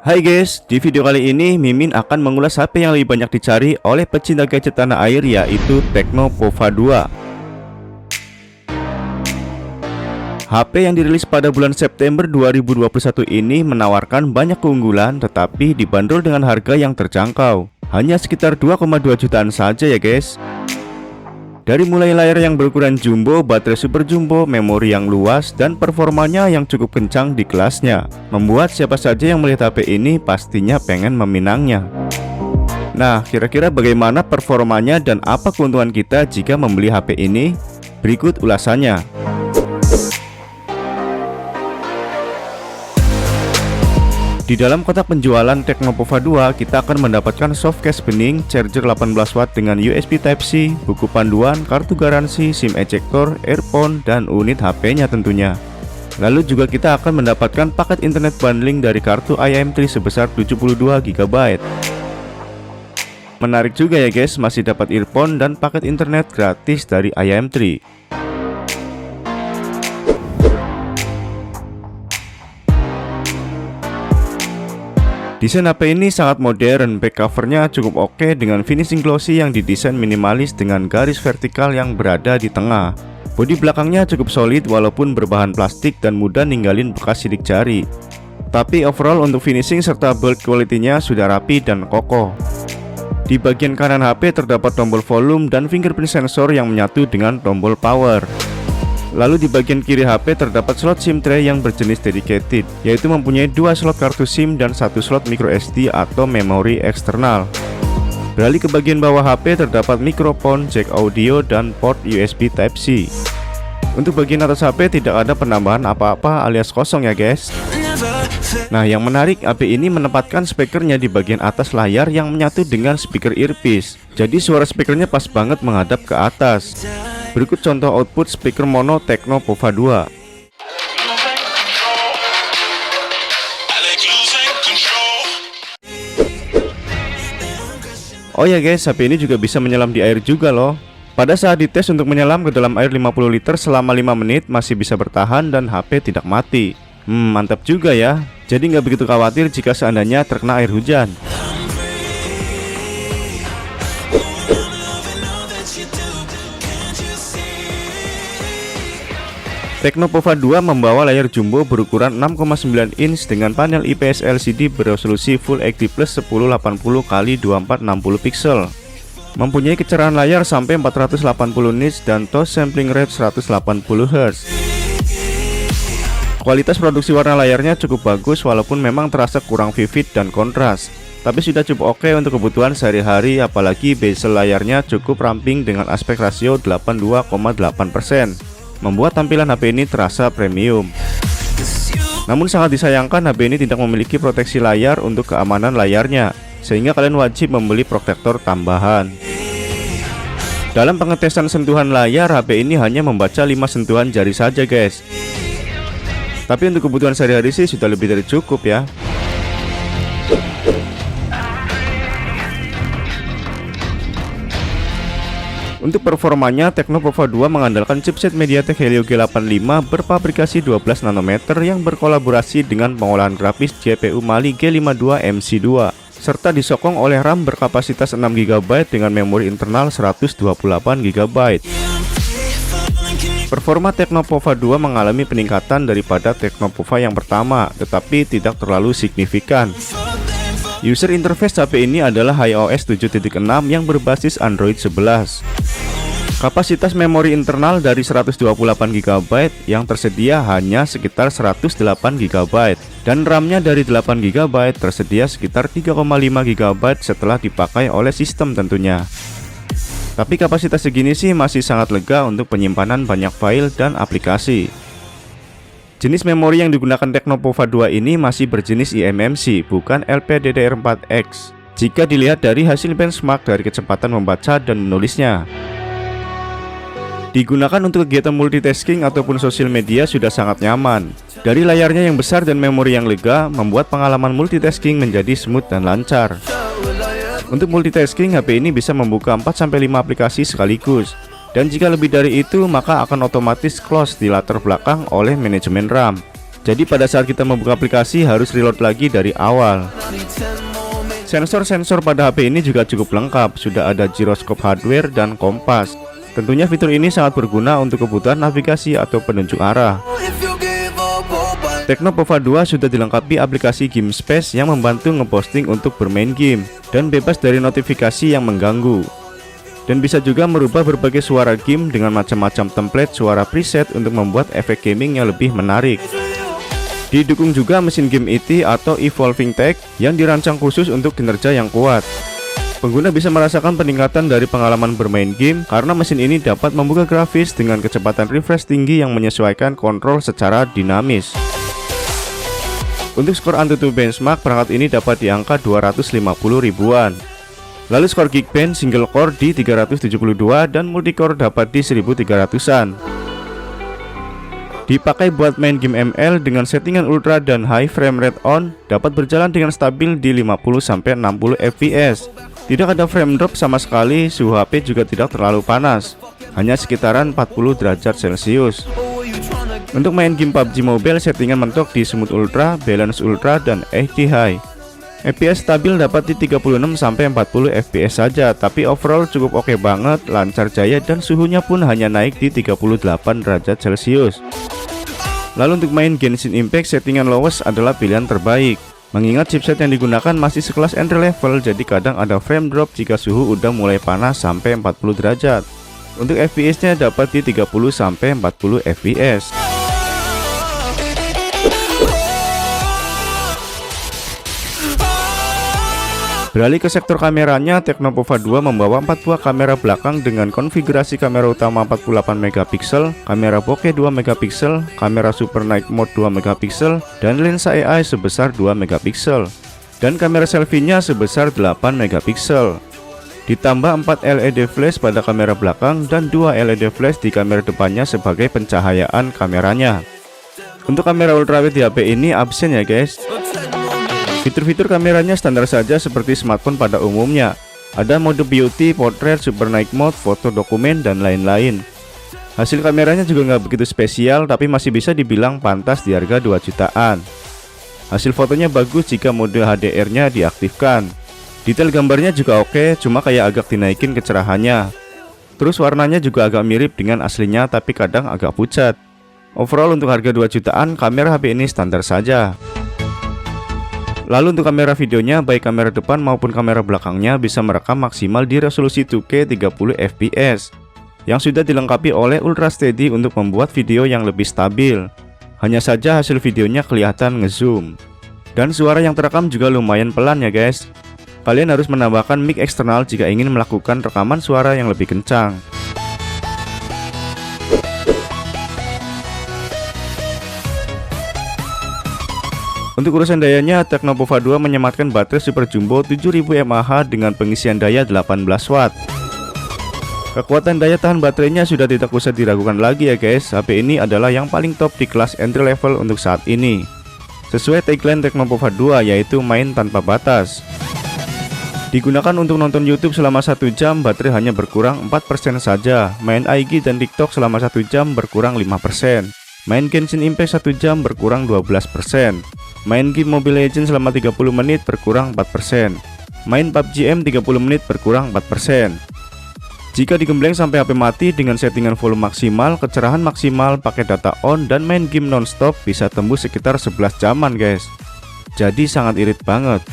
Hai guys, di video kali ini Mimin akan mengulas HP yang lebih banyak dicari oleh pecinta gadget tanah air, yaitu Tecno Pova 2. HP yang dirilis pada bulan September 2021 ini menawarkan banyak keunggulan, tetapi dibanderol dengan harga yang terjangkau, hanya sekitar 2,2 jutaan saja ya guys. Dari mulai layar yang berukuran jumbo, baterai super jumbo, memori yang luas, dan performanya yang cukup kencang di kelasnya, membuat siapa saja yang melihat HP ini pastinya pengen meminangnya. Nah, kira-kira bagaimana performanya dan apa keuntungan kita jika membeli HP ini? Berikut ulasannya. Di dalam kotak penjualan Tecno Pova 2, kita akan mendapatkan softcase bening, charger 18 watt dengan USB Type-C, buku panduan, kartu garansi, SIM ejector, earphone, dan unit HP-nya tentunya. Lalu juga kita akan mendapatkan paket internet bundling dari kartu IM3 sebesar 72 GB. Menarik juga ya guys, masih dapat earphone dan paket internet gratis dari IM3. Desain HP ini sangat modern, back covernya cukup oke dengan finishing glossy yang didesain minimalis dengan garis vertikal yang berada di tengah. Bodi belakangnya cukup solid walaupun berbahan plastik dan mudah ninggalin bekas sidik jari. Tapi overall untuk finishing serta build quality-nya sudah rapi dan kokoh. Di bagian kanan HP terdapat tombol volume dan fingerprint sensor yang menyatu dengan tombol power. Lalu di bagian kiri HP terdapat slot SIM tray yang berjenis dedicated, yaitu mempunyai 2 slot kartu SIM dan 1 slot microSD atau memori eksternal. Beralih ke bagian bawah HP terdapat mikrofon, jack audio, dan port USB Type-C. Untuk bagian atas HP tidak ada penambahan apa-apa alias kosong ya guys. Nah, yang menarik, HP ini menempatkan speakernya di bagian atas layar yang menyatu dengan speaker earpiece. Jadi suara speakernya pas banget menghadap ke atas. Berikut contoh output speaker mono Tecno Pova 2. Oh ya guys, HP ini juga bisa menyelam di air juga loh. Pada saat dites untuk menyelam ke dalam air 50 liter selama 5 menit masih bisa bertahan dan HP tidak mati. Mantap juga ya. Jadi nggak begitu khawatir jika seandainya terkena air hujan. Tecno Pova 2 membawa layar jumbo berukuran 6,9 inch dengan panel IPS LCD beresolusi Full HD Plus 1080x2460 pixel. Mempunyai kecerahan layar sampai 480 nits dan touch sampling rate 180 Hz. Kualitas produksi warna layarnya cukup bagus walaupun memang terasa kurang vivid dan kontras, tapi sudah cukup oke untuk kebutuhan sehari-hari, apalagi bezel layarnya cukup ramping dengan aspek rasio 82,8%. Membuat tampilan HP ini terasa premium. Namun sangat disayangkan HP ini tidak memiliki proteksi layar untuk keamanan layarnya, sehingga kalian wajib membeli protektor tambahan. Dalam pengetesan sentuhan layar, HP ini hanya membaca 5 sentuhan jari saja guys. Tapi untuk kebutuhan sehari-hari sih sudah lebih dari cukup ya. Untuk performanya, Tecno Pova 2 mengandalkan chipset MediaTek Helio G85 berfabrikasi 12 nanometer yang berkolaborasi dengan pengolahan grafis GPU Mali G52 MC2, serta disokong oleh RAM berkapasitas 6 GB dengan memori internal 128 GB. Performa Tecno Pova 2 mengalami peningkatan daripada Tecno Pova yang pertama, tetapi tidak terlalu signifikan. User interface HP ini adalah iOS 7.6 yang berbasis Android 11. Kapasitas memori internal dari 128 GB yang tersedia hanya sekitar 108 GB, dan RAM-nya dari 8 GB tersedia sekitar 3,5 GB setelah dipakai oleh sistem tentunya. Tapi kapasitas segini sih masih sangat lega untuk penyimpanan banyak file dan aplikasi. Jenis memori yang digunakan Tecno Pova 2 ini masih berjenis eMMC, bukan LPDDR4X, jika dilihat dari hasil benchmark dari kecepatan membaca dan menulisnya. Digunakan untuk kegiatan multitasking ataupun sosial media sudah sangat nyaman. Dari layarnya yang besar dan memori yang lega, membuat pengalaman multitasking menjadi smooth dan lancar. Untuk multitasking, HP ini bisa membuka 4-5 aplikasi sekaligus. Dan jika lebih dari itu, maka akan otomatis close di latar belakang oleh manajemen RAM. Jadi pada saat kita membuka aplikasi harus reload lagi dari awal. Sensor-sensor pada HP ini juga cukup lengkap, sudah ada giroskop hardware dan kompas. Tentunya fitur ini sangat berguna untuk kebutuhan navigasi atau penunjuk arah. Tecno Pova 2 sudah dilengkapi aplikasi Game Space yang membantu ngeposting untuk bermain game dan bebas dari notifikasi yang mengganggu. Dan bisa juga merubah berbagai suara game dengan macam-macam template suara preset untuk membuat efek gaming yang lebih menarik. Didukung juga mesin game ET atau Evolving Tech yang dirancang khusus untuk kinerja yang kuat. Pengguna bisa merasakan peningkatan dari pengalaman bermain game karena mesin ini dapat membuka grafis dengan kecepatan refresh tinggi yang menyesuaikan kontrol secara dinamis. Untuk skor AnTuTu benchmark, perangkat ini dapat di angka 250 ribuan. Lalu skor Geekbench single core di 372 dan multicore dapat di 1300-an. Dipakai buat main game ML dengan settingan ultra dan high frame rate on, dapat berjalan dengan stabil di 50-60 fps. Tidak ada frame drop sama sekali, suhu HP juga tidak terlalu panas, hanya sekitaran 40 derajat Celcius. Untuk main game PUBG Mobile, settingan mentok di Smooth Ultra, Balance Ultra, dan HD High. FPS stabil dapat di 36-40 fps saja, tapi overall cukup oke banget, lancar jaya dan suhunya pun hanya naik di 38 derajat Celcius. Lalu untuk main Genshin Impact, settingan lowest adalah pilihan terbaik. Mengingat chipset yang digunakan masih sekelas entry level, jadi kadang ada frame drop jika suhu udah mulai panas sampai 40 derajat. Untuk FPS-nya dapat di 30-40 fps. Beralih ke sektor kameranya, Tecno Pova 2 membawa 4 buah kamera belakang dengan konfigurasi kamera utama 48 megapiksel, kamera bokeh 2 megapiksel, kamera super night mode 2 megapiksel, dan lensa AI sebesar 2 megapiksel. Dan kamera selfie-nya sebesar 8 megapiksel. Ditambah 4 LED flash pada kamera belakang dan 2 LED flash di kamera depannya sebagai pencahayaan kameranya. Untuk kamera ultrawide di HP ini absen ya guys. Fitur-fitur kameranya standar saja seperti smartphone pada umumnya. Ada mode beauty, portrait, super night mode, foto dokumen, dan lain-lain. Hasil kameranya juga nggak begitu spesial, tapi masih bisa dibilang pantas di harga 2 jutaan. Hasil fotonya bagus jika mode HDR-nya diaktifkan. Detail gambarnya juga oke, cuma kayak agak dinaikin kecerahannya. Terus warnanya juga agak mirip dengan aslinya, tapi kadang agak pucat. Overall untuk harga 2 jutaan, kamera HP ini standar saja. Lalu untuk kamera videonya, baik kamera depan maupun kamera belakangnya bisa merekam maksimal di resolusi 2K 30 fps yang sudah dilengkapi oleh Ultra Steady untuk membuat video yang lebih stabil. Hanya saja hasil videonya kelihatan ngezoom. Dan suara yang terekam juga lumayan pelan ya guys. Kalian harus menambahkan mic eksternal jika ingin melakukan rekaman suara yang lebih kencang. Untuk urusan dayanya, Tecno Pova 2 menyematkan baterai Super Jumbo 7000 mAh dengan pengisian daya 18 watt. Kekuatan daya tahan baterainya sudah tidak usah diragukan lagi ya guys. HP ini adalah yang paling top di kelas entry level untuk saat ini. Sesuai tagline Tecno Pova 2 yaitu main tanpa batas. Digunakan untuk nonton YouTube selama 1 jam, baterai hanya berkurang 4% saja. Main IG dan TikTok selama 1 jam berkurang 5%. Main Genshin Impact 1 jam berkurang 12%. Main game Mobile Legends selama 30 menit berkurang 4%. Main PUBG M 30 menit berkurang 4%. Jika digembleng sampai HP mati dengan settingan volume maksimal, kecerahan maksimal, pakai data on, dan main game nonstop bisa tembus sekitar 11 jaman guys. Jadi sangat irit banget.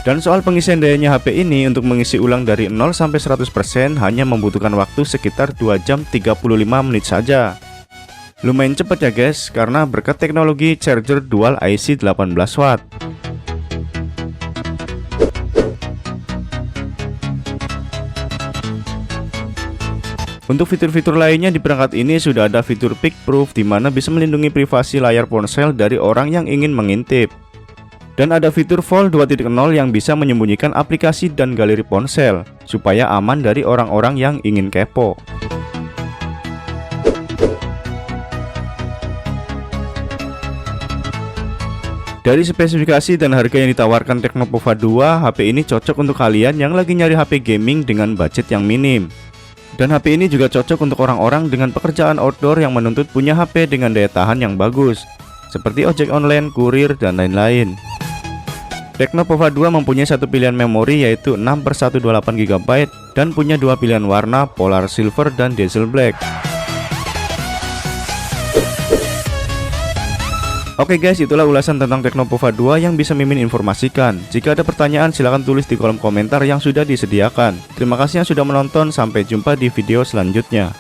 Dan soal pengisian dayanya HP ini, untuk mengisi ulang dari 0 sampai 100% hanya membutuhkan waktu sekitar 2 jam 35 menit saja. Lumayan cepat ya guys, karena berkat teknologi charger dual IC 18 watt. Untuk fitur-fitur lainnya di perangkat ini sudah ada fitur Pic Proof, di mana bisa melindungi privasi layar ponsel dari orang yang ingin mengintip. Dan ada fitur Vault 2.0 yang bisa menyembunyikan aplikasi dan galeri ponsel, supaya aman dari orang-orang yang ingin kepo. Dari spesifikasi dan harga yang ditawarkan Tecno Pova 2, HP ini cocok untuk kalian yang lagi nyari HP gaming dengan budget yang minim. Dan HP ini juga cocok untuk orang-orang dengan pekerjaan outdoor yang menuntut punya HP dengan daya tahan yang bagus, seperti ojek online, kurir, dan lain-lain. Tecno Pova 2 mempunyai satu pilihan memori yaitu 6/128 GB dan punya dua pilihan warna, Polar Silver dan Diesel Black. Oke guys, itulah ulasan tentang Tecno Pova 2 yang bisa Mimin informasikan. Jika ada pertanyaan silahkan tulis di kolom komentar yang sudah disediakan. Terima kasih yang sudah menonton, sampai jumpa di video selanjutnya.